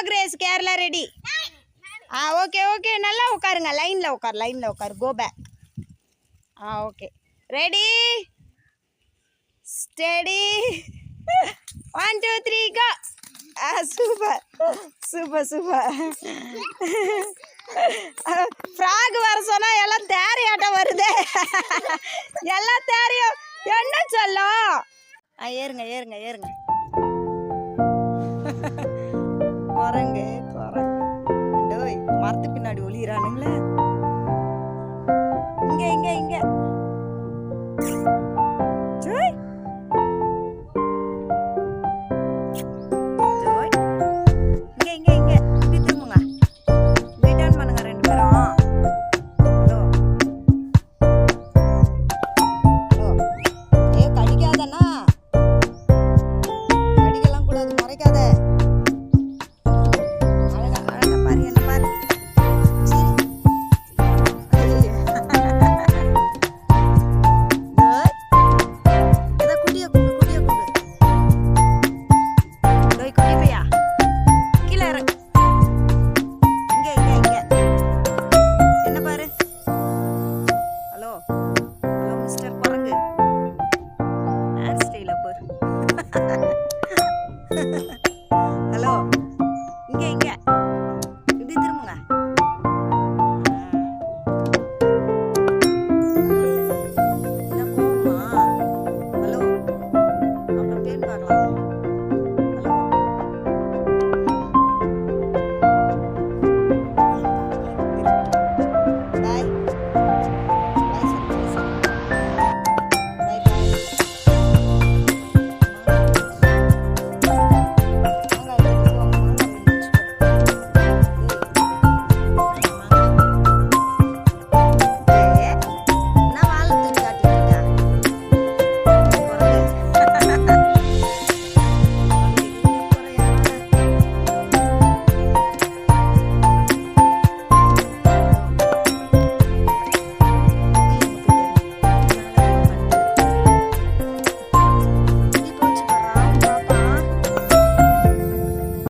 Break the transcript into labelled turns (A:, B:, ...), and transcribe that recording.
A: Progress. Kerala ready. Okay okay, நல்லா உட்காருங்க. லைனில் உட்காரு. Go back. Okay, ready, steady, 1 2 3 go. Super super super. Frog வர சொன்னால் எல்லாம் தேரையாட்டம் வருது. எல்லாம் தேரையும் என்ன சொல்லும். ஏறுங்க ஏறுங்க ஏறுங்க.